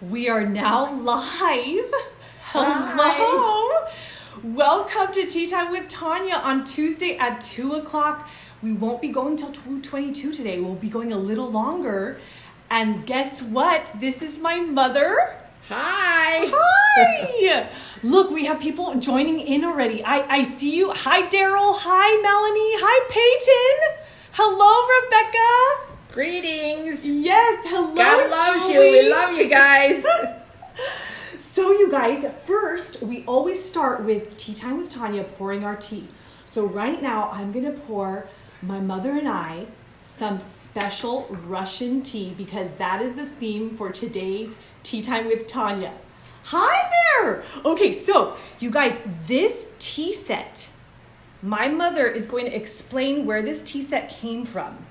We are now live. Hello. Hi. Welcome to Tea Time with Tanya on Tuesday at 2 o'clock. We won't be going till 2:22 today. We'll be going a little longer. And guess what? This is my mother. Hi. Hi. Look, we have people joining in already. I see you. Hi, Daryl. Hi, Melanie. Hi, Peyton. Hello, Rebecca. Greetings. Yes, hello, God loves you. Julie. We love you guys. So you guys, first, we always start with Tea Time with Tanya pouring our tea. So right now, I'm going to pour my mother and I some special Russian tea because that is the theme for today's Tea Time with Tanya. Hi there! Okay, so you guys, this tea set, my mother is going to explain where this tea set came from.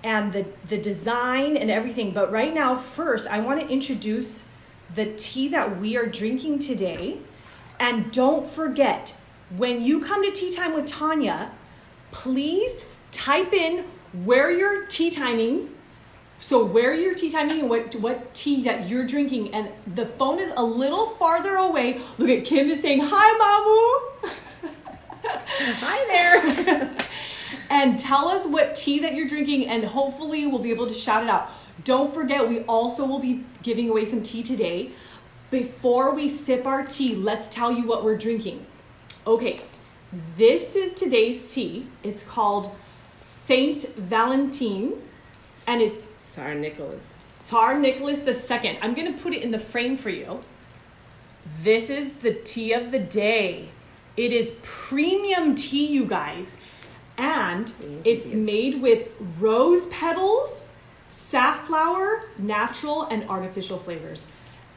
And the design and everything. But right now, first, I want to introduce the tea that we are drinking today. And don't forget, when you come to Tea Time with Tanya, please type in where you're tea timing. So where you're tea timing and what tea that you're drinking. And the phone is a little farther away. Look at Kim is saying, hi, Mamu. Hi there. And tell us what tea that you're drinking, and hopefully we'll be able to shout it out. Don't forget, we also will be giving away some tea today. Before we sip our tea, let's tell you what we're drinking. Okay, this is today's tea. It's called Saint Valentine, and it's Tsar Nicholas. Tsar Nicholas II. I'm going to put it in the frame for you. This is the tea of the day. It is premium tea, you guys. And it's made with rose petals, safflower, natural, and artificial flavors.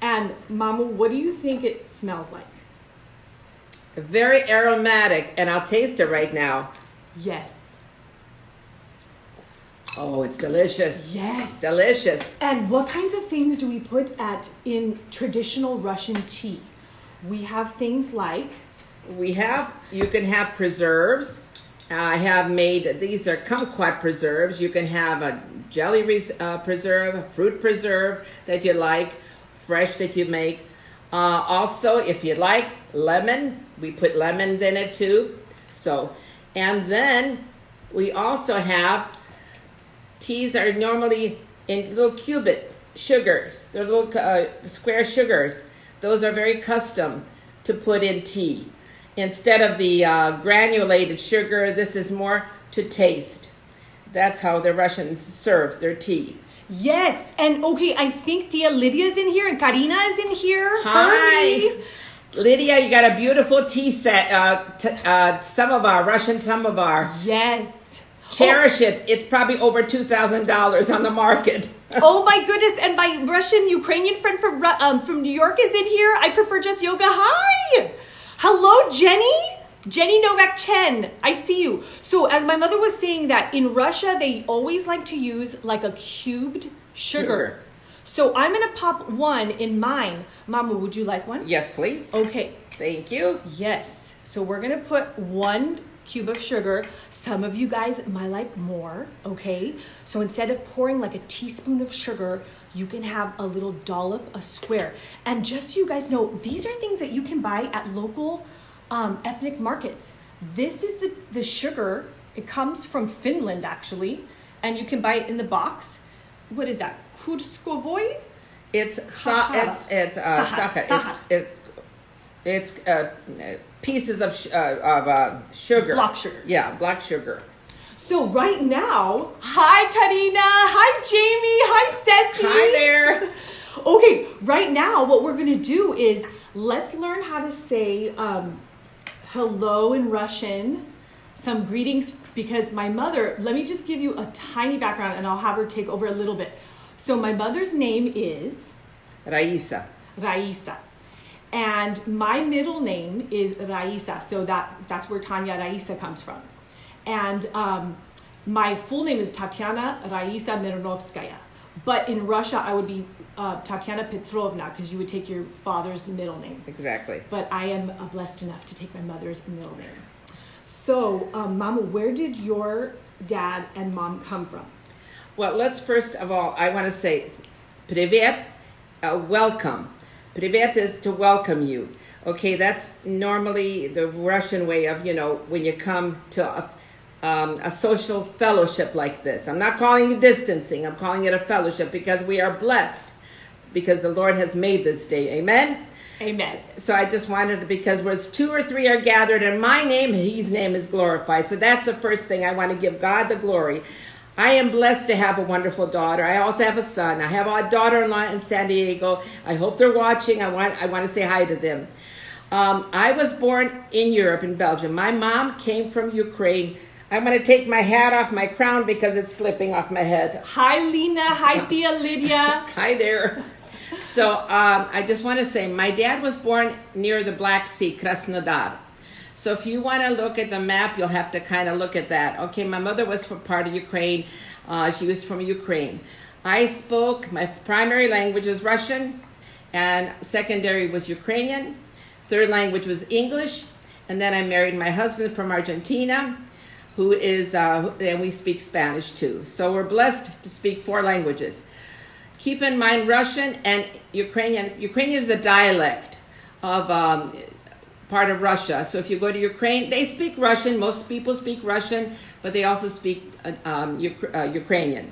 And Mama, what do you think it smells like? Very aromatic, and I'll taste it right now. Yes. Oh, it's delicious. Yes. Delicious. And what kinds of things do we put in traditional Russian tea? We have things like... You can have preserves. I have made, these are kumquat preserves. You can have a jelly preserve, a fruit preserve that you like, fresh that you make. Also, if you like lemon, we put lemons in it too. And then we also have, teas are normally in little cubit sugars. They're little square sugars. Those are very custom to put in tea. Instead of the granulated sugar, this is more to taste. That's how the Russians serve their tea. Yes, and okay, I think Tia Lydia's in here and Karina is in here. Hi. Lydia, you got a beautiful tea set. Samovar, Russian samovar. Yes. Cherish it. It's probably over $2,000 on the market. Oh my goodness, and my Russian-Ukrainian friend from New York is in here. I prefer just yoga. Hi. Hello, Jenny. Jenny Novak Chen. I see you. So as my mother was saying that in Russia, they always like to use like a cubed sugar. So I'm going to pop one in mine. Mama, would you like one? Yes, please. Okay. Thank you. Yes. So we're going to put 1 cube of sugar. Some of you guys might like more, okay? So instead of pouring like a teaspoon of sugar, you can have a little dollop, a square. And just so you guys know, these are things that you can buy at local ethnic markets. This is the sugar. It comes from Finland, actually. And you can buy it in the box. What is that? Kurskovoy? It's Sahara. It's pieces of sugar. Block sugar. Yeah, black sugar. So right now, hi Karina, hi Jamie, hi Ceci. Hi there. Okay, right now what we're gonna do is let's learn how to say hello in Russian, some greetings, because my mother, let me just give you a tiny background and I'll have her take over a little bit. So my mother's name is? Raisa. Raisa. And my middle name is Raisa, so that's where Tanya Raisa comes from. And my full name is Tatiana Raisa Mironovskaya. But in Russia, I would be Tatiana Petrovna, because you would take your father's middle name. Exactly. But I am blessed enough to take my mother's middle name. So, Mama, where did your dad and mom come from? Well, let's first of all, I want to say, Привет, welcome. Privet is to welcome you. Okay, that's normally the Russian way of, when you come to a social fellowship like this. I'm not calling it distancing. I'm calling it a fellowship because we are blessed because the Lord has made this day. Amen? Amen. So I just wanted to, because where two or three are gathered in my name, his name is glorified. So that's the first thing. I want to give God the glory. I am blessed to have a wonderful daughter. I also have a son. I have a daughter-in-law in San Diego. I hope they're watching. I want to say hi to them. I was born in Europe, in Belgium. My mom came from Ukraine. I'm going to take my hat off, my crown, because it's slipping off my head. Hi, Lena. Hi, Tia Lydia. Hi there. So I just want to say, my dad was born near the Black Sea, Krasnodar. So if you want to look at the map, you'll have to kind of look at that. Okay, my mother was from part of Ukraine. She was from Ukraine. My primary language was Russian, and secondary was Ukrainian. Third language was English, and then I married my husband from Argentina, who is, and we speak Spanish too. So we're blessed to speak 4 languages. Keep in mind Russian and Ukrainian. Ukrainian is a dialect of part of Russia. So if you go to Ukraine, they speak Russian. Most people speak Russian, but they also speak Ukrainian.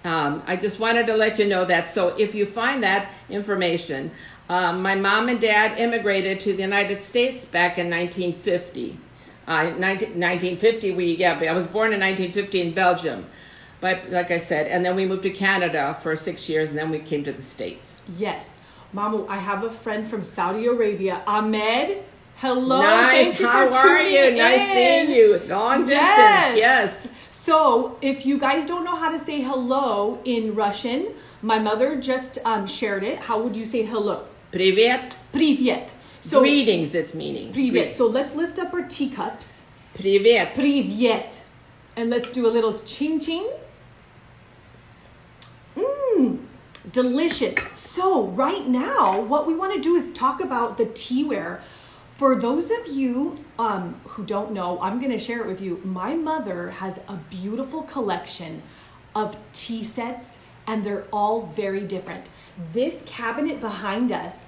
I just wanted to let you know that. So if you find that information, my mom and dad immigrated to the United States back in 1950. 1950, I was born in 1950 in Belgium. But like I said, and then we moved to Canada for 6 years, and then we came to the States. Yes. Mamu, I have a friend from Saudi Arabia, Ahmed. Hello. Nice. How are you? Nice seeing you. Long distance. Yes. So if you guys don't know how to say hello in Russian, my mother just shared it. How would you say hello? Привет. Привет. So, greetings, it's meaning. Привет. So let's lift up our teacups. Привет. Привет. And let's do a little ching ching. Delicious. So right now, what we want to do is talk about the teaware. For those of you who don't know, I'm going to share it with you. My mother has a beautiful collection of tea sets, and they're all very different. This cabinet behind us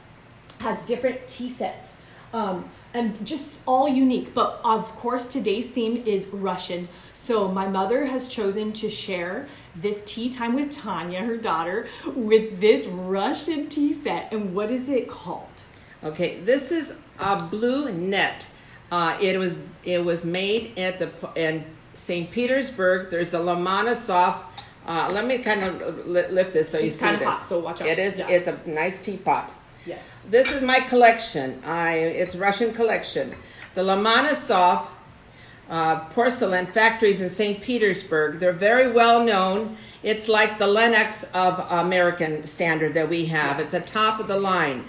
has different tea sets, and just all unique. But of course, today's theme is Russian. So my mother has chosen to share this tea time with Tanya, her daughter, with this Russian tea set. And what is it called? Okay, this is a blue net. It was made in St. Petersburg. There's a Lomonosov. Let me kind of lift this so you see this. It's kind of hot, so watch out. It is. Yeah. It's a nice teapot. Yes. This is my collection. It's Russian collection. The Lomonosov porcelain factories in St. Petersburg. They're very well known. It's like the Lenox of American standard that we have. It's a top of the line.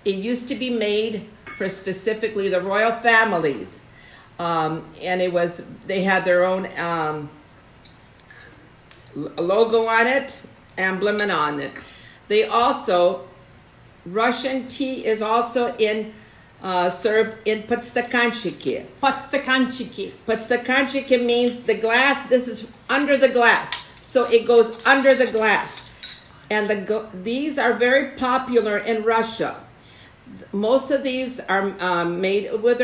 It used to be made for specifically the royal families, and they had their own logo on it, emblem on it. They also, Russian tea is also served in подстаканчики. Подстаканчики. Подстаканчики means the glass. This is under the glass, so it goes under the glass, and these are very popular in Russia. Most of these are made with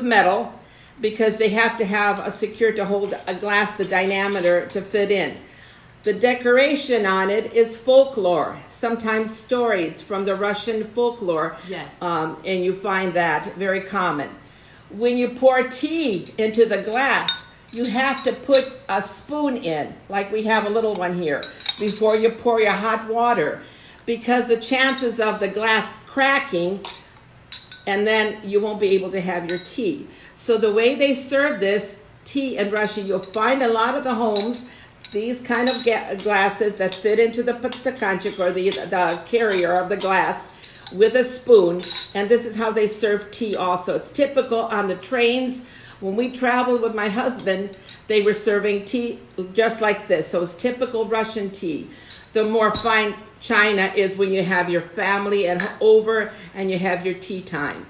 metal, because they have to have a secure to hold a glass the diameter to fit in. The decoration on it is folklore, sometimes stories from the Russian folklore. Yes. And you find that very common. When you pour tea into the glass, you have to put a spoon in, like we have a little one here, before you pour your hot water, because the chances of the glass cracking, and then you won't be able to have your tea. So the way they serve this tea in Russia, you'll find a lot of the homes, these kind of glasses that fit into the подстаканчик, or the carrier of the glass, with a spoon, and this is how they serve tea also. It's typical on the trains. When we traveled with my husband, they were serving tea just like this. So it's typical Russian tea. The more fine china is when you have your family over and you have your tea time.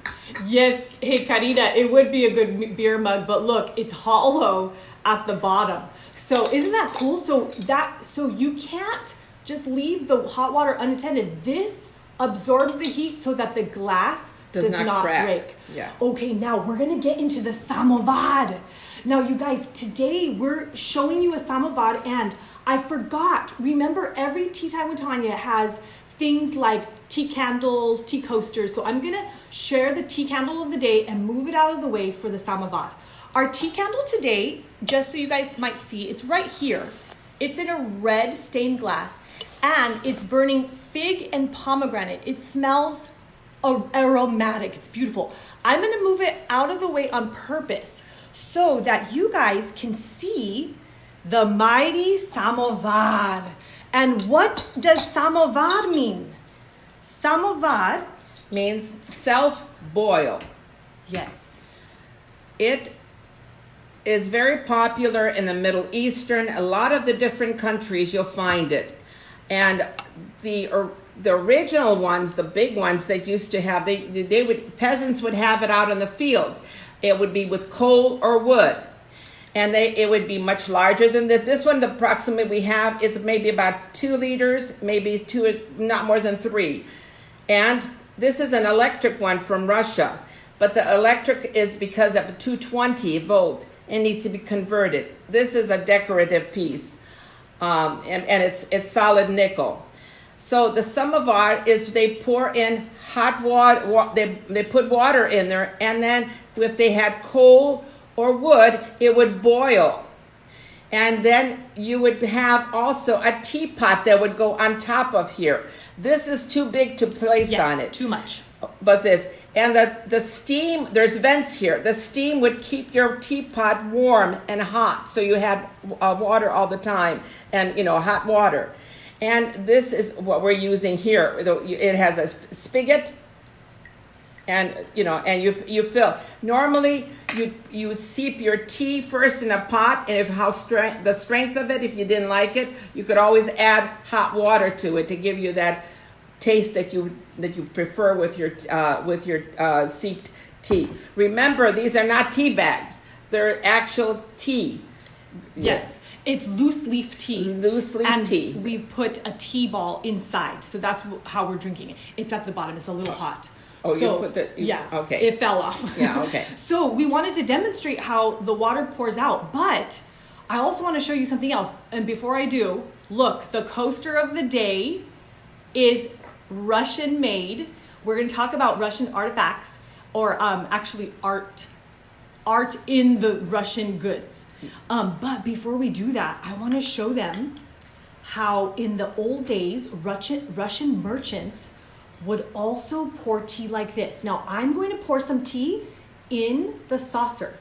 Yes, hey Karina, it would be a good beer mug, but look, it's hollow at the bottom. So isn't that cool? So you can't just leave the hot water unattended. This absorbs the heat so that the glass does not break. Yeah. Okay, now we're gonna get into the samovar. Now, you guys, today we're showing you a samovar, and I forgot. Remember, every Tea Time with Tanya has things like tea candles, tea coasters. So I'm gonna share the tea candle of the day and move it out of the way for the samovar. Our tea candle today, just so you guys might see, it's right here. It's in a red stained glass, and it's burning fig and pomegranate. It smells aromatic. It's beautiful. I'm gonna move it out of the way on purpose so that you guys can see the mighty samovar. And what does samovar mean? Samovar means self-boil. Yes. It is very popular in the Middle Eastern. A lot of the different countries you'll find it. And the original ones, the big ones that used to have, peasants would have it out in the fields. It would be with coal or wood. And it would be much larger than this. This one, the approximate we have, it's maybe about 2 liters, maybe not more than 3. And this is an electric one from Russia. But the electric is because of a 220 volt and needs to be converted. This is a decorative piece. And it's solid nickel. So the samovar is they pour in hot water, they put water in there, and then if they had coal or wood, it would boil. And then you would have also a teapot that would go on top of here. This is too big to place on it. Too much. But this, and the steam, there's vents here. The steam would keep your teapot warm and hot, so you had water all the time, and hot water. And this is what we're using here. It has a spigot, and you fill. Normally, you seep your tea first in a pot, and the strength of it, if you didn't like it, you could always add hot water to it to give you that taste that you prefer with your seeped tea. Remember, these are not tea bags; they're actual tea. Yes. It's loose leaf tea. Loose leaf tea. And we've put a tea ball inside, so that's how we're drinking it. It's at the bottom. It's a little hot. Oh, so, you put yeah. Okay. It fell off. Yeah. Okay. So we wanted to demonstrate how the water pours out, but I also want to show you something else. And before I do, look, the coaster of the day is Russian made. We're going to talk about Russian artifacts, or actually art in the Russian goods. But before we do that, I want to show them how in the old days, Russian merchants would also pour tea like this. Now, I'm going to pour some tea in the saucer.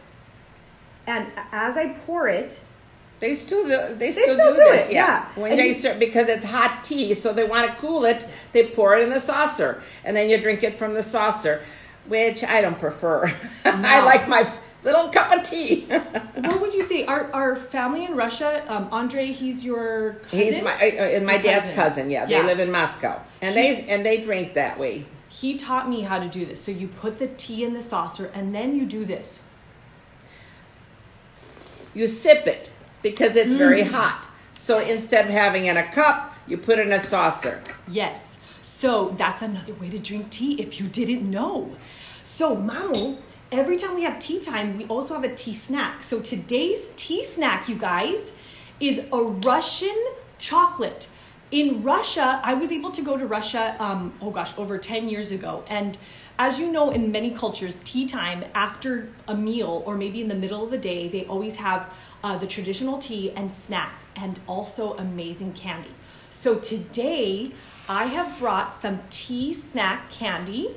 And as I pour it, they still do this. Yeah. When they start, because it's hot tea, so they want to cool it, they pour it in the saucer. And then you drink it from the saucer, which I don't prefer. No. I like my little cup of tea. What would you say? Our family in Russia, Andre, he's your cousin? He's my dad's cousin. Yeah, they live in Moscow, and they drink that way. He taught me how to do this. So you put the tea in the saucer, and then you do this. You sip it because it's very hot. So instead of having it in a cup, you put it in a saucer. Yes. So that's another way to drink tea if you didn't know. So, Mamu, every time we have tea time, we also have a tea snack. So today's tea snack, you guys, is a Russian chocolate. In Russia, I was able to go to Russia, over 10 years ago. And as you know, in many cultures, tea time after a meal or maybe in the middle of the day, they always have the traditional tea and snacks and also amazing candy. So today, I have brought some tea snack candy.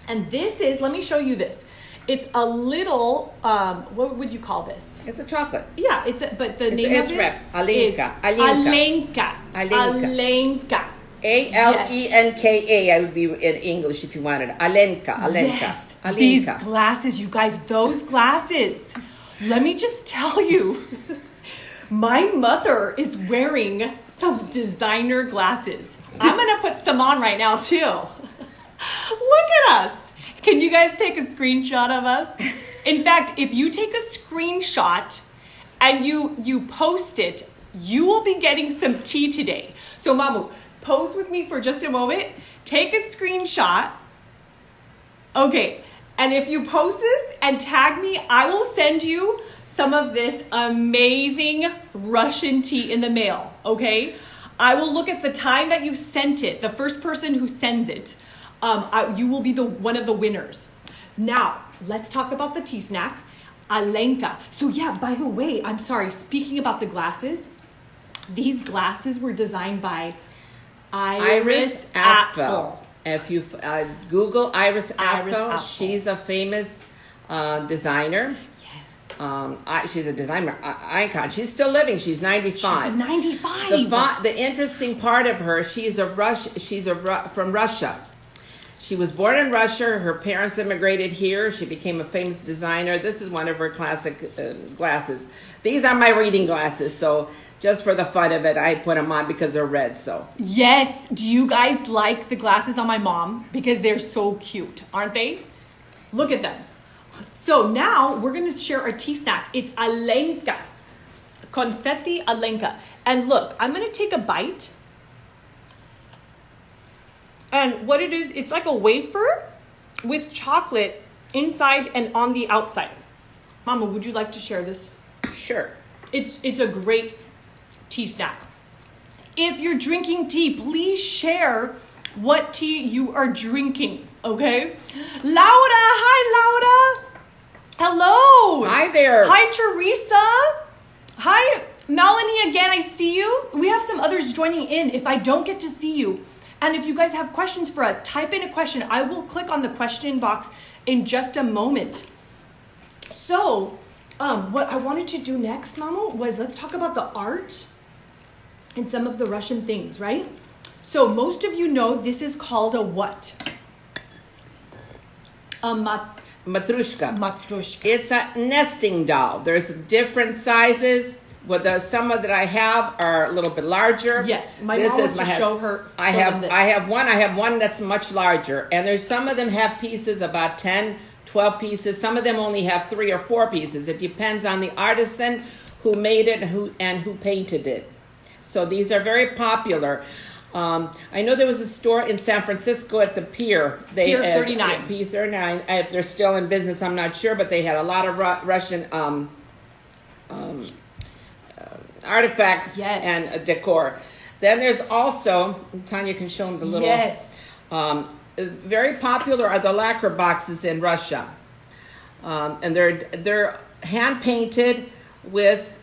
And this is, let me show you this. It's a little, what would you call this? It's a chocolate. Yeah, but the name of it is Alenka. Alenka. Alenka. I would be in English if you wanted. Alenka. Yes, Alenka. These glasses, you guys, those glasses. Let me just tell you, my mother is wearing some designer glasses. I'm going to put some on right now, too. Look at us. Can you guys take a screenshot of us? In fact, if you take a screenshot and you post it you will be getting some tea today. So Mamu, pose with me for just a moment. Take a screenshot. Okay, and if you post this and tag me, I will send you some of this amazing Russian tea in the mail, okay? I will look at the time that you sent it, the first person who sends it. You will be one of the winners. Now, let's talk about the tea snack. Alenka. So yeah, by the way, I'm sorry, speaking about the glasses, these glasses were designed by Iris Apfel. If you Google Iris Apfel, she's a famous designer. Yes. She's a designer icon. She's still living. She's 95. She's 95. The interesting part of her, she's from Russia. She was born in Russia. Her parents immigrated here. She became a famous designer. This is one of her classic glasses. These are my reading glasses, so just for the fun of it, I put them on because they're red. So yes. Do you guys like the glasses on my mom? Because they're so cute, aren't they? Look at them. So now we're going to share our tea snack. It's Alenka. Confetti Alenka. And look, I'm going to take a bite. And what it is, it's like a wafer with chocolate inside and on the outside. Mama, would you like to share this? Sure. It's a great tea snack. If you're drinking tea, please share what tea you are drinking, okay? Laura, hi Laura. Hello. Hi there. Hi Teresa. Hi Melanie again, I see you. We have some others joining in if I don't get to see you. And if you guys have questions for us, type in a question. I will click on the question box in just a moment. So, what I wanted to do next, Mama, was let's talk about the art and some of the Russian things, right? So most of you know this is called a what? Matrushka. Matrushka. It's a nesting doll. There's different sizes. Some that I have are a little bit larger. Yes, my mom wants to show her. I have one that's much larger, and there's some of them have pieces about 10, 12 pieces. Some of them only have 3 or 4 pieces. It depends on the artisan who made it and who painted it. So these are very popular. I know there was a store in San Francisco at the Pier. Pier 39. Pier 39. If they're still in business, I'm not sure, but they had a lot of Russian artifacts and decor. Then there's also, Tanya can show them the little. Yes. Very popular are the lacquer boxes in Russia, and they're hand painted with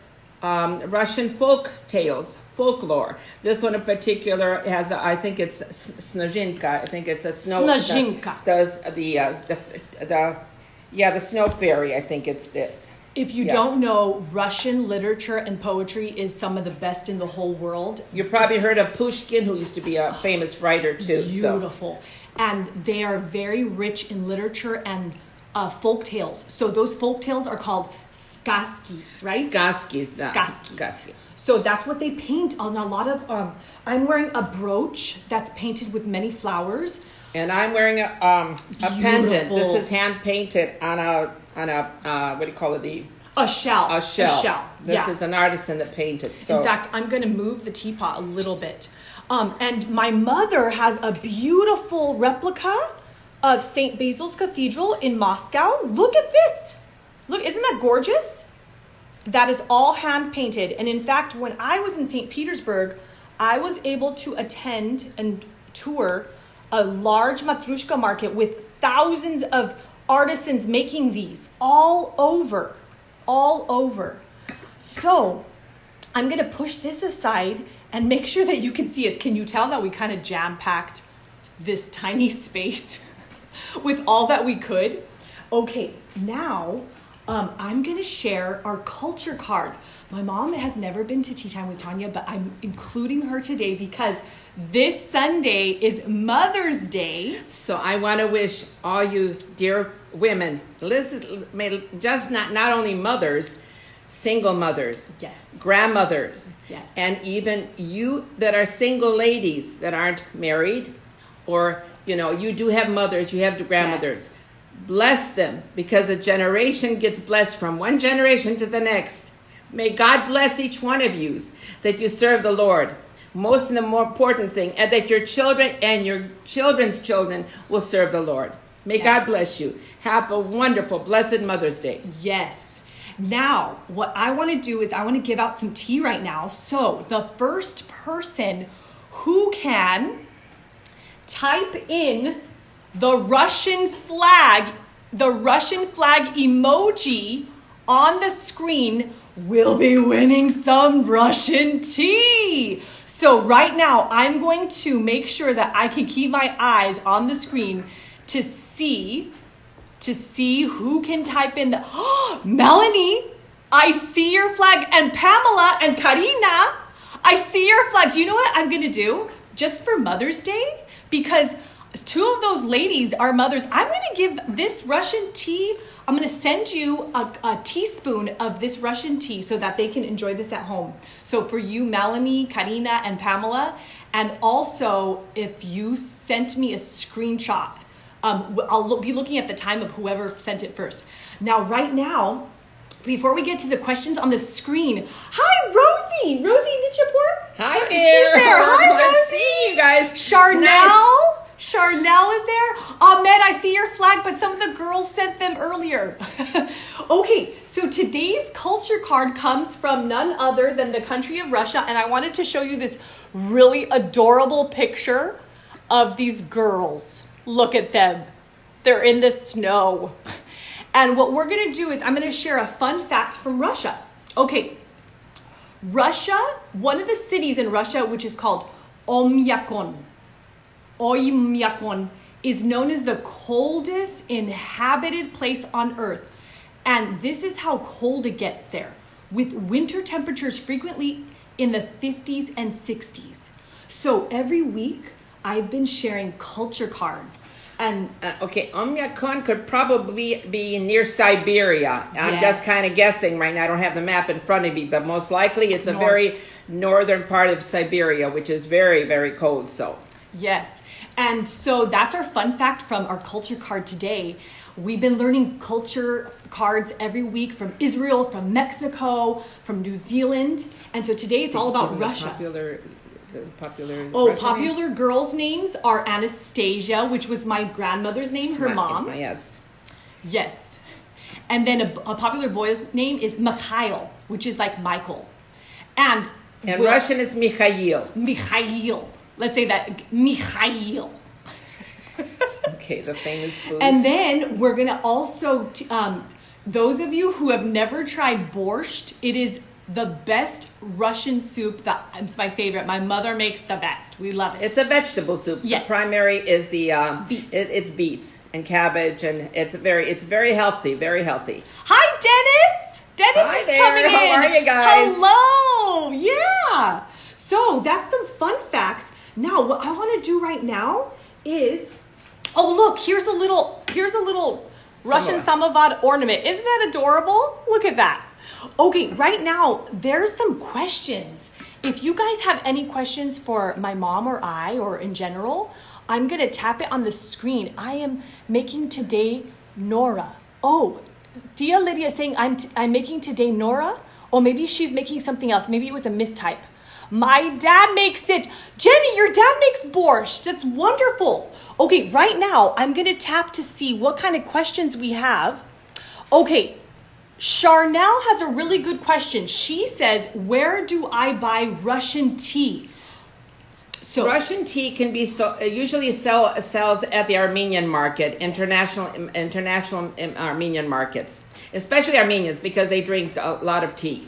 Russian folklore. This one in particular has, I think it's Snezhinka. I think it's a snow. Snezhinka. The snow fairy. I think it's this. If you don't know, Russian literature and poetry is some of the best in the whole world. You've probably heard of Pushkin, who used to be a famous writer too. Beautiful. And they are very rich in literature and folk tales. So those folk tales are called skaskis, right? Skaskis. So that's what they paint on a lot of, I'm wearing a brooch that's painted with many flowers. And I'm wearing a pendant. This is hand painted on a what do you call it? A shell. A shell. This is an artisan that painted. So in fact, I'm going to move the teapot a little bit. And my mother has a beautiful replica of St. Basil's Cathedral in Moscow. Look at this. Look, isn't that gorgeous? That is all hand painted. And in fact, when I was in St. Petersburg, I was able to attend and tour a large Matrushka market with thousands of artisans making these all over. So I'm going to push this aside and make sure that you can see us. Can you tell that we kind of jam-packed this tiny space with all that we could? Okay, now I'm going to share our culture card. My mom has never been to Tea Time with Tanya, but I'm including her today because this Sunday is Mother's Day. So I want to wish all you dear women, listen, just not only mothers, single mothers, yes, grandmothers, yes, and even you that are single ladies that aren't married, or you do have mothers, you have grandmothers. Yes. Bless them, because a generation gets blessed from one generation to the next May God bless each one of you, that you serve the Lord. Most and the more important thing, and that your children and your children's children will serve the Lord. May God bless you. Have a wonderful, blessed Mother's Day. Yes. Now, what I want to do is I want to give out some tea right now. So the first person who can type in the Russian flag emoji on the screen will be winning some Russian tea. So right now, I'm going to make sure that I can keep my eyes on the screen to see who can type in the, Melanie, I see your flag, and Pamela and Karina, I see your flag. Do you know what I'm going to do just for Mother's Day? Because two of those ladies are mothers. I'm going to give this Russian tea, I'm going to send you a teaspoon of this Russian tea so that they can enjoy this at home. So for you, Melanie, Karina, and Pamela, and also if you sent me a screenshot, I'll be looking at the time of whoever sent it first. Now, right now, before we get to the questions on the screen, hi, Rosie Nichapur. Hi there. She's there. Hi, Let's Rosie. see you guys. Charnel. Charnel is there. Ahmed, I see your flag, but some of the girls sent them earlier. Okay, so today's culture card comes from none other than the country of Russia, and I wanted to show you this really adorable picture of these girls. Look at them. They're in the snow. And what we're going to do is I'm going to share a fun fact from Russia. Okay, Russia, one of the cities in Russia, which is called Oymyakon, is known as the coldest inhabited place on earth. And this is how cold it gets there, with winter temperatures frequently in the 50s and 60s. So every week, I've been sharing culture cards. And okay, Oymyakon could probably be near Siberia. I'm just kind of guessing right now. I don't have the map in front of me, but most likely it's a very northern part of Siberia, which is very, very cold. So yes. And so that's our fun fact from our culture card today. We've been learning culture cards every week from Israel, from Mexico, from New Zealand. And so today it's all about Russia. Popular girls' names are Anastasia, which was my grandmother's name, her mom. Yes. Yes. And then a popular boy's name is Mikhail, which is like Michael. And Russian is Mikhail. Mikhail. Let's say that, Mikhail. Okay, the famous food. And then we're going to also, those of you who have never tried borscht, it is the best Russian soup. It's my favorite. My mother makes the best. We love it. It's a vegetable soup. Yes. The primary is the beets. It's beets and cabbage, and it's very healthy. Very healthy. Hi, Dennis. Dennis is coming in. How are you guys? Hello. Yeah. So that's some fun facts. Now, what I want to do right now is, oh look, here's a little Russian samovar ornament. Isn't that adorable? Look at that. Okay, right now, there's some questions. If you guys have any questions for my mom or I, or in general, I'm going to tap it on the screen. I am making today Nora. Oh, Thea Lydia is saying I'm making today Nora. Or maybe she's making something else. Maybe it was a mistype. My dad makes it. Jenny, your dad makes borscht. That's wonderful. Okay, right now, I'm going to tap to see what kind of questions we have. Okay. Charnel has a really good question. She says, where do I buy Russian tea? So Russian tea can be usually sells at the Armenian market, international Armenian markets, especially Armenians, because they drink a lot of tea.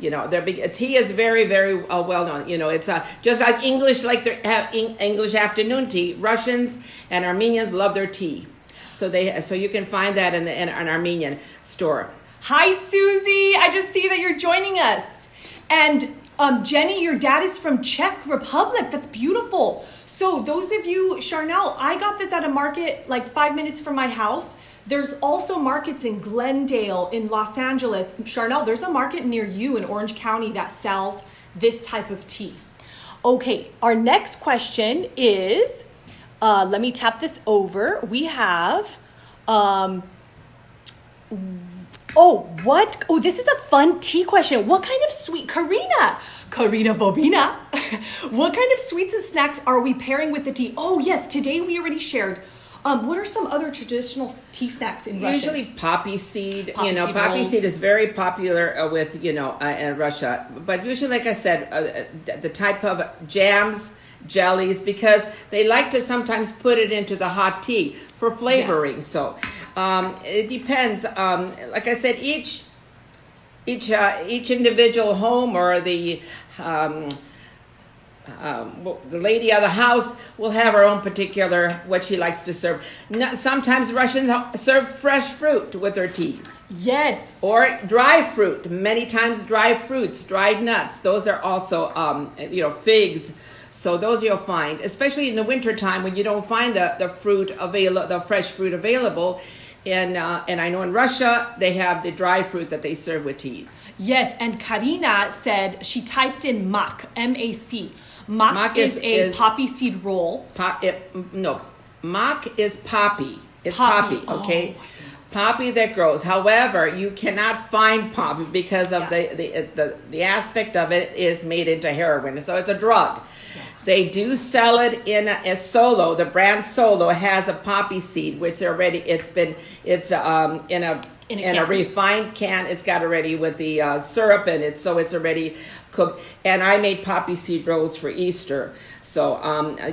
You know, tea is very, very well known. You know, it's just like English, like they have English afternoon tea. Russians and Armenians love their tea, so you can find that in an Armenian store. Hi, Susie. I just see that you're joining us. And Jenny, your dad is from Czech Republic. That's beautiful. So those of you, Charnel, I got this at a market like 5 minutes from my house. There's also markets in Glendale, in Los Angeles. Charnel, there's a market near you in Orange County that sells this type of tea. Okay, our next question is, let me tap this over. We have... Oh, what? Oh, this is a fun tea question. What kind of sweet, Karina Bobina, what kind of sweets and snacks are we pairing with the tea? Oh, yes, today we already shared. What are some other traditional tea snacks in Russia? Usually poppy seed. Poppy seed Poppy rolls. seed is very popular with, in Russia. But usually, like I said, the type of jams, jellies, because they like to sometimes put it into the hot tea for flavoring. Yes. So it depends. Like I said, each individual home or the lady of the house will have her own particular what she likes to serve. Sometimes Russians serve fresh fruit with their teas. Yes. Or dry fruit. Many times dry fruits, dried nuts. Those are also, figs. So those you'll find, especially in the wintertime when you don't find the fresh fruit available. And I know in Russia, they have the dry fruit that they serve with teas. Yes, and Karina said she typed in mak, M-A-C. Mak is a poppy seed roll. Mak is poppy. It's poppy, okay? Oh. Poppy that grows. However, you cannot find poppy because of the aspect of it is made into heroin. So it's a drug. Yeah. They do sell it in a Solo. The brand Solo has a poppy seed, which already in a refined can. It's got already with the syrup in it, so it's already cooked. And I made poppy seed rolls for Easter. So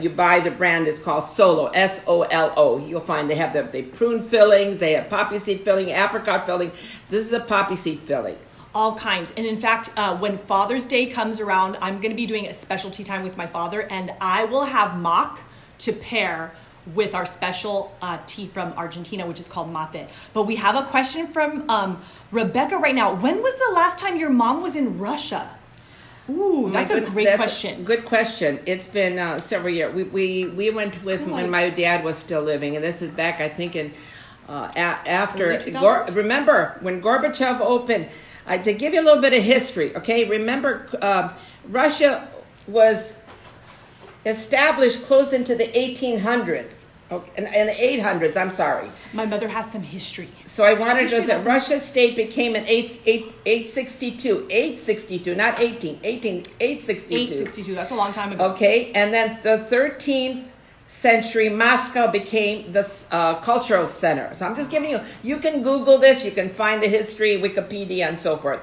you buy the brand, it's called Solo, S-O-L-O. You'll find they have the prune fillings, they have poppy seed filling, apricot filling. This is a poppy seed filling. All kinds. And in fact, when Father's Day comes around, I'm going to be doing a special tea time with my father, and I will have mak to pair with our special tea from Argentina, which is called mate. But we have a question from Rebecca right now. When was the last time your mom was in Russia? Ooh, that's a great question. Good question. It's been several years. We went with when my dad was still living, and this is back, I think, in after. Remember when Gorbachev opened? To give you a little bit of history, okay? Remember, Russia was established close into the 1800s. In the 800s, I'm sorry. My mother has some history. So I wanted to say Russia's state became in 862, not 862. 862, that's a long time ago. Okay, and then the 13th century, Moscow became the cultural center. So I'm just giving you can Google this, you can find the history, Wikipedia, and so forth.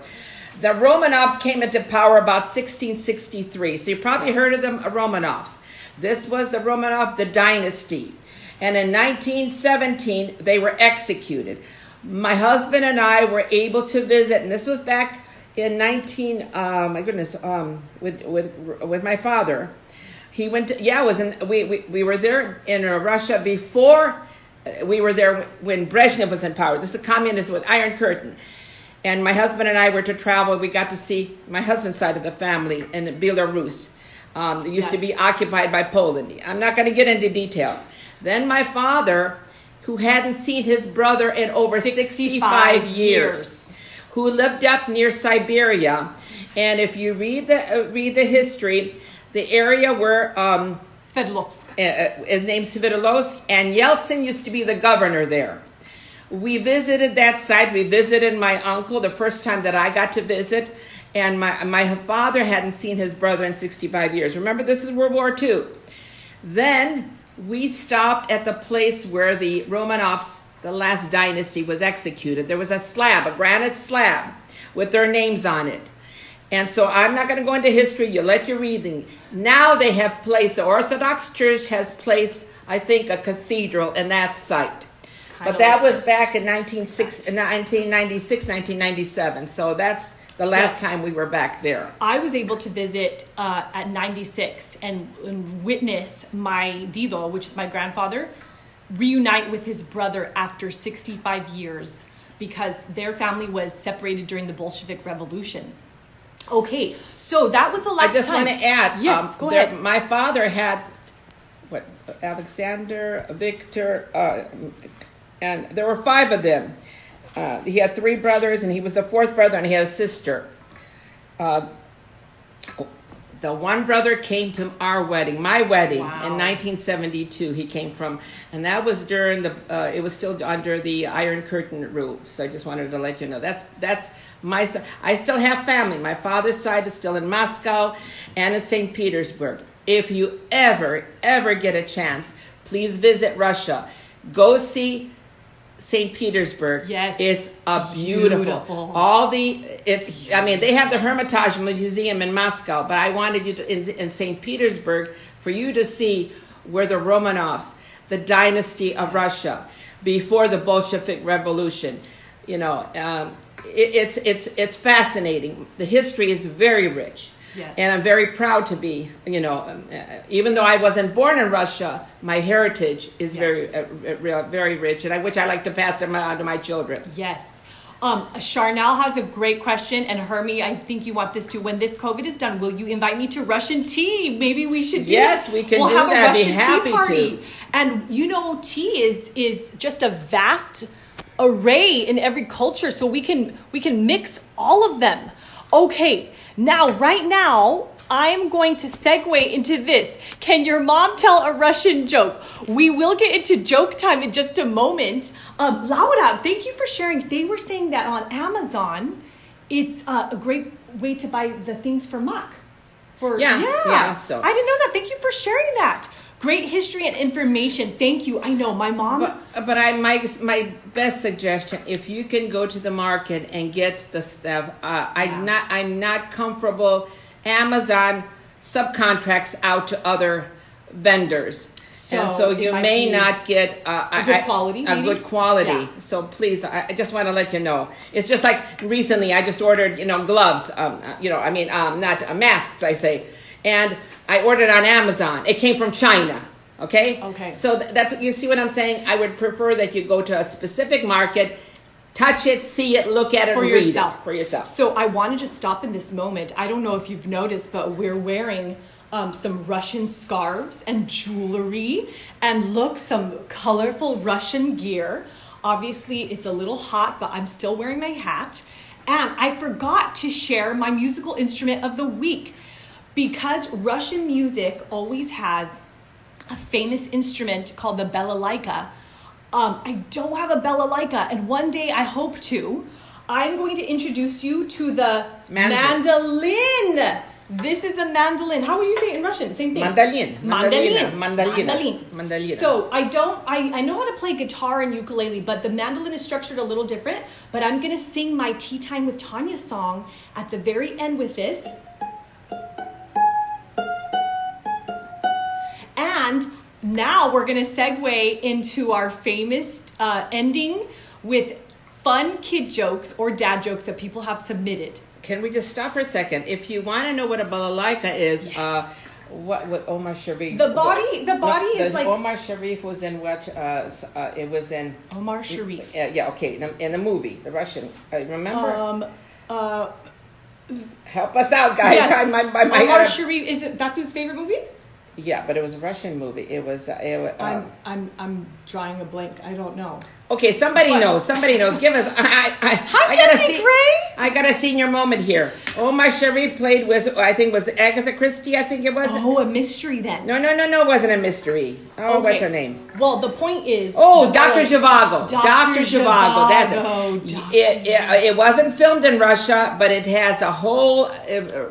The Romanovs came into power about 1663. So you probably heard of them, Romanovs. This was the Romanov, the dynasty. And in 1917, they were executed. My husband and I were able to visit, and this was back in with my father. He went to, we were there in Russia before, we were there when Brezhnev was in power. This is a communist with Iron Curtain. And my husband and I were to travel. We got to see my husband's side of the family in Belarus. It used to be occupied by Poland. I'm not going to get into details. Then my father, who hadn't seen his brother in over 65 years, who lived up near Siberia. And if you read the history, the area where Sverdlovsk is named Sverdlovsk, and Yeltsin used to be the governor there. We visited that site. We visited my uncle the first time that I got to visit, and my father hadn't seen his brother in 65 years. Remember, this is World War II. Then we stopped at the place where the Romanovs, the last dynasty, was executed. There was a slab, a granite slab, with their names on it. And so I'm not going to go into history. You let your reading. Now they have placed, the Orthodox Church has placed, I think, a cathedral in that site. But that was back in 1996, 1997. So that's the last time we were back there. I was able to visit at 96 and witness my Dido, which is my grandfather, reunite with his brother after 65 years because their family was separated during the Bolshevik Revolution. Okay, so that was the last time. I just want to add. Yes, go ahead. My father had, Alexander, Victor, and there were 5 of them. He had 3 brothers, and he was the 4th brother, and he had a sister. the one brother came to our wedding, my wedding, Wow. in 1972. He came from, and that was during it was still under the Iron Curtain rule. So I just wanted to let you know. That's my, I still have family. My father's side is still in Moscow and in St. Petersburg. If you ever get a chance, please visit Russia. Go see St. Petersburg. Yes. It's a beautiful. I mean, they have the Hermitage Museum in Moscow, but I wanted you to, in St. Petersburg, for you to see where the Romanovs, the dynasty of Russia, before the Bolshevik Revolution, you know, it's fascinating. The history is very rich. Yes. And I'm very proud to be, you know, even though I wasn't born in Russia, my heritage is very rich, and which I like to pass on to my children. Yes. Charnel has a great question, and Hermie, I think you want this too. When this COVID is done, will you invite me to Russian tea? Maybe we should do Yes, we can we'll do have that. A I'd be Russian happy tea party. to. And you know, tea is just a vast array in every culture, so we can mix all of them. Okay, right now, I'm going to segue into this. Can your mom tell a Russian joke? We will get into joke time in just a moment. Laura, thank you for sharing. They were saying that on Amazon, it's a great way to buy the things for Mac. So I didn't know that. Thank you for sharing that. Great history and information. Thank you. I know my mom. But my best suggestion, if you can go to the market and get the stuff, I'm not comfortable. Amazon subcontracts out to other vendors, so you may not get a good quality. Good quality. Yeah. So please, I just want to let you know. It's just like recently, I just ordered, gloves. Not masks. I say, and I ordered on Amazon. It came from China. Okay. Okay. So that's you see what I'm saying. I would prefer that you go to a specific market. Touch it, see it, look at it, for and read yourself. it for yourself. So I want to just stop in this moment. I don't know if you've noticed, but we're wearing some Russian scarves and jewelry, and look, some colorful Russian gear. Obviously, it's a little hot, but I'm still wearing my hat. And I forgot to share my musical instrument of the week, because Russian music always has a famous instrument called the balalaika. I don't have a balalaika, and one day I hope to. I'm going to introduce you to the mandolin. This is a mandolin. How would you say it in Russian? Same thing. Mandolin. So I know how to play guitar and ukulele, but the mandolin is structured a little different. But I'm going to sing my Tea Time with Tanya song at the very end with this. And now we're going to segue into our famous ending with fun kid jokes or dad jokes that people have submitted. Can we just stop for a second? If you want to know what a balalaika is, what Omar Sharif? The body is like Omar Sharif was in what? It was in Omar Sharif. Okay, in the movie, the Russian. Remember? Help us out, guys. Yes. Omar Sharif, is it Batu's favorite movie? Yeah, but it was a Russian movie. It was. I'm drawing a blank. I don't know. Okay, somebody knows. Give us. I gotta see. I got a senior moment here. Omar Sharif played with, I think it was Agatha Christie. I think it was. Oh, a mystery then. No, it wasn't a mystery. Oh, okay. What's her name? Well, the point is. Oh, Dr. Zhivago. Dr. Zhivago. That's it. It wasn't filmed in Russia, but it has a whole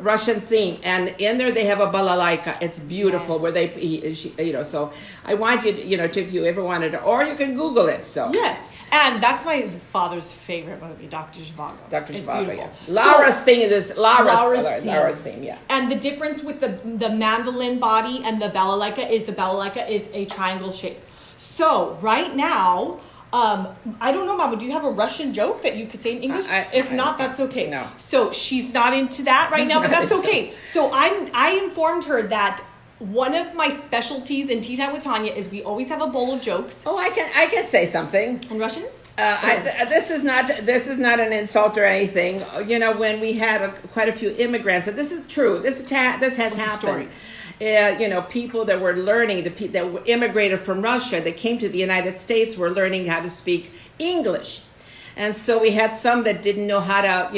Russian theme, and in there they have a balalaika. It's beautiful, yes. where So I want you, to, if you ever wanted to, or you can Google it. So yes, and that's my father's favorite movie, Dr. Zhivago. Dr. Zhivago, yeah. Laura's theme, yeah. And the difference with the mandolin body and the balalaika is a triangle shape. So right now, I don't know, Mama, do you have a Russian joke that you could say in English? If not, that's okay. No. So she's not into that right now, but that's okay. So I informed her that one of my specialties in Tea Time with Tanya is we always have a bowl of jokes. Oh, I can say something In Russian? This is not an insult or anything. When we had quite a few immigrants, and this is true. This has happened. People that were learning, that immigrated from Russia, that came to the United States, were learning how to speak English, and so we had some that didn't know how to,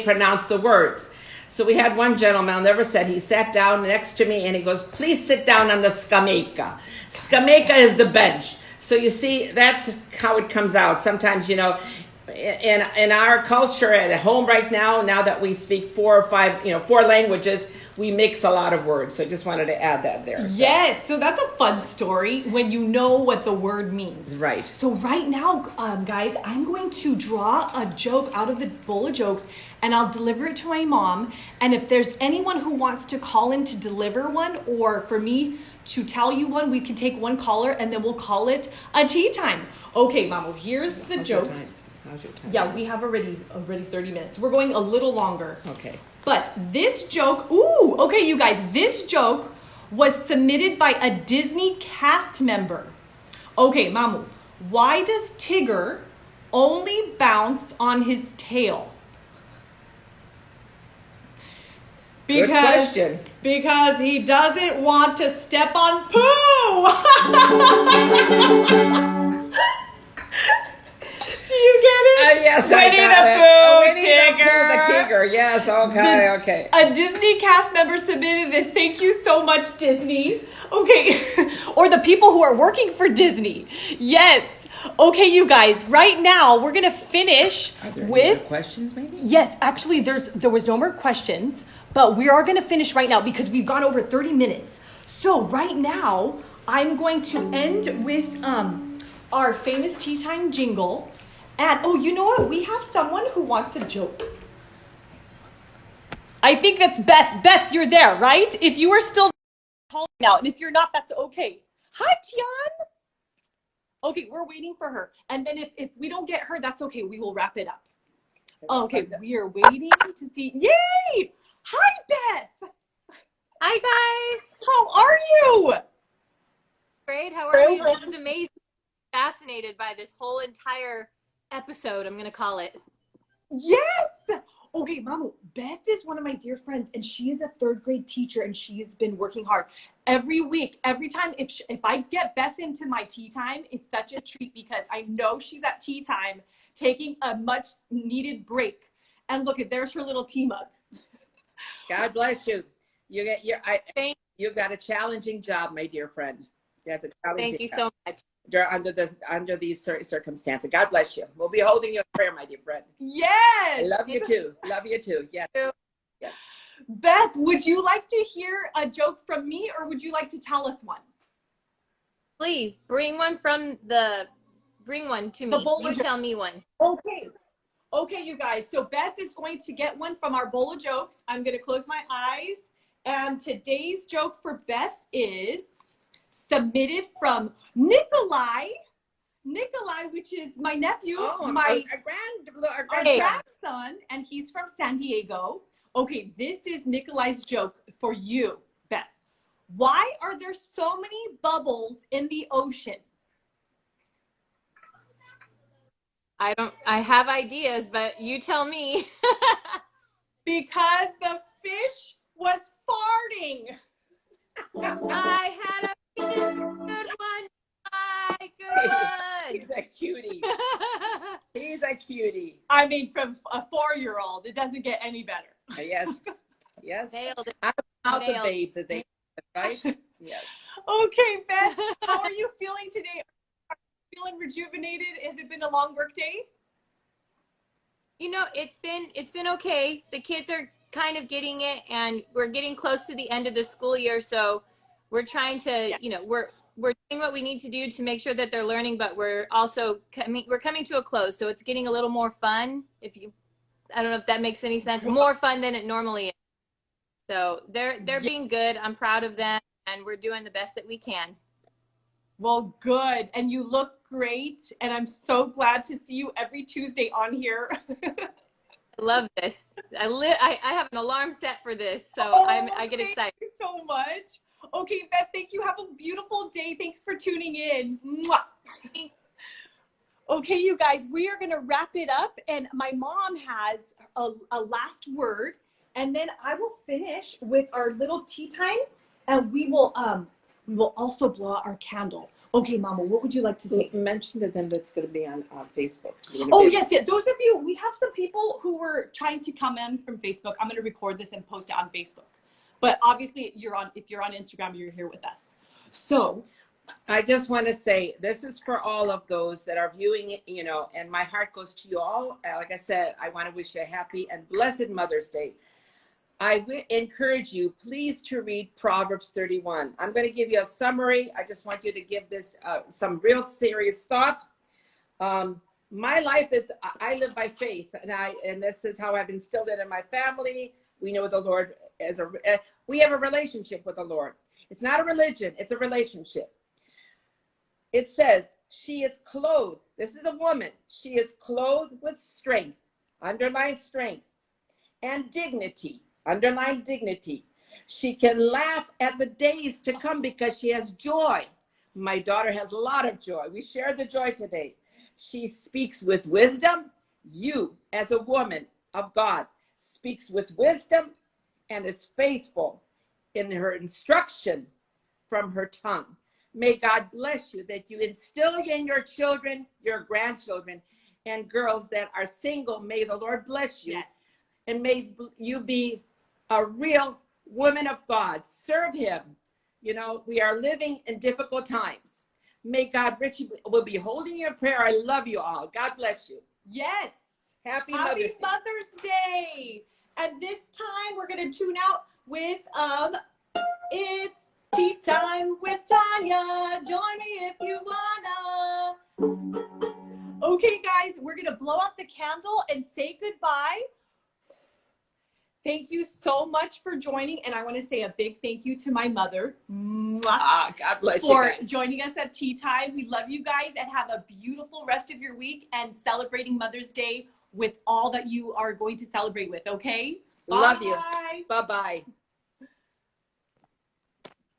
pronounce the words. So we had one gentleman, I'll never said, he sat down next to me and he goes, please sit down on the skameka. Skameka is the bench. So you see, that's how it comes out. Sometimes, you know, in our culture at home right now, now that we speak 4 or 5, you know, 4 languages, we mix a lot of words. So I just wanted to add that there. Yes, so that's a fun story when you know what the word means. Right. So right now, guys, I'm going to draw a joke out of the bowl of jokes and I'll deliver it to my mom. And if there's anyone who wants to call in to deliver one or for me to tell you one, we can take one caller and then we'll call it a tea time. Okay, Mama, here's the jokes. How's your time? Yeah, we have already 30 minutes. We're going a little longer. Okay. But this joke, ooh, okay, you guys, this joke was submitted by a Disney cast member. Okay, Mamu, why does Tigger only bounce on his tail? Good question. Because he doesn't want to step on poo. Do you get it? Yes, Winnie I got the it. Pooh, Winnie Tigger. the Tigger. Yes, okay. A Disney cast member submitted this. Thank you so much, Disney. Okay. Or the people who are working for Disney. Yes. Okay, you guys. Right now, we're going to finish Are there with... any more questions, maybe? Yes, actually, there was no more questions. But we are going to finish right now because we've gone over 30 minutes. So right now, I'm going to end with our famous tea time jingle. And, oh, you know what? We have someone who wants a joke. I think that's Beth. Beth, you're there, right? If you are still calling now, and if you're not, that's okay. Hi, Tian. Okay, we're waiting for her. And then if we don't get her, that's okay. We will wrap it up. Okay, we are waiting to see. Yay! Hi, Beth. Hi, guys. How are you? Great. How are you? This is amazing. Fascinated by this whole entire episode, I'm going to call it. Yes. Okay, Mamu, Beth is one of my dear friends, and she is a 3rd grade teacher, and she has been working hard. Every week, every time, if I get Beth into my tea time, it's such a treat because I know she's at tea time taking a much needed break. And look, there's her little tea mug. God bless you. You've got a challenging job, my dear friend. That's a challenging Thank you job. so much. Under these circumstances. God bless you. We'll be holding you in prayer, my dear friend. Yes. I love you too. Love you too. Yes. Yes. Beth, would you like to hear a joke from me or would you like to tell us one? Please bring one to me. You tell me one. Okay. Okay, you guys. So Beth is going to get one from our bowl of jokes. I'm going to close my eyes. And today's joke for Beth is submitted from Nikolai, which is my nephew, our grandson, and he's from San Diego. Okay, this is Nikolai's joke for you, Beth. Why are there so many bubbles in the ocean? I have ideas, but you tell me. Because the fish was farting. I had a good one. Good one. He's a cutie. He's a cutie. I mean, from a 4-year-old, it doesn't get any better. Yes. Yes. Nailed it. Out the Nailed. babes, as they right? Yes. Okay, Beth, how are you feeling today? Are you feeling rejuvenated? Has it been a long work day? You know, it's been okay. The kids are kind of getting it, and we're getting close to the end of the school year, so we're trying to, we're doing what we need to do to make sure that they're learning, but we're also coming to a close, so it's getting a little more fun. I don't know if that makes any sense. More fun than it normally is. So they're being good. I'm proud of them, and we're doing the best that we can. Well, good. And you look great. And I'm so glad to see you every Tuesday on here. I love this. I have an alarm set for this, so I get excited. Thank you so much. Okay, Beth, thank you. Have a beautiful day. Thanks for tuning in. Mwah. Okay, you guys, we are going to wrap it up. And my mom has a last word. And then I will finish with our little tea time. And we will We will also blow out our candle. Okay, Mama, what would you like to say? Mention to them that's going to be on Facebook. Oh, yes, yeah. Those of you, we have some people who were trying to come in from Facebook. I'm going to record this and post it on Facebook. But obviously, if you're on Instagram, you're here with us. So I just want to say this is for all of those that are viewing it, you know, and my heart goes to you all. Like I said, I want to wish you a happy and blessed Mother's Day. I encourage you, please, to read Proverbs 31. I'm going to give you a summary. I just want you to give this some real serious thought. My life is, I live by faith, and this is how I've instilled it in my family. We know the Lord as we have a relationship with the Lord. It's not a religion, it's a relationship. It says, she is clothed. This is a woman. She is clothed with strength, underline strength, and dignity. Underline dignity. She can laugh at the days to come because she has joy. My daughter has a lot of joy. We shared the joy today. She speaks with wisdom. You, as a woman of God, speaks with wisdom and is faithful in her instruction from her tongue. May God bless you, that you instill in your children, your grandchildren, and girls that are single. May the Lord bless you. Yes. And may you be a real woman of God. Serve him. You know, we are living in difficult times. May God richly will be holding your prayer. I love you all. God bless you. Yes. Happy Mother's Day. And this time we're going to tune out with It's Tea Time with Tanya. Join me if you wanna. Okay, guys, we're going to blow out the candle and say goodbye. Thank you so much for joining, and I want to say a big thank you to my mother. God bless you for joining us at Tea Time. We love you guys, and have a beautiful rest of your week and celebrating Mother's Day with all that you are going to celebrate with, okay? Love you. Bye-bye.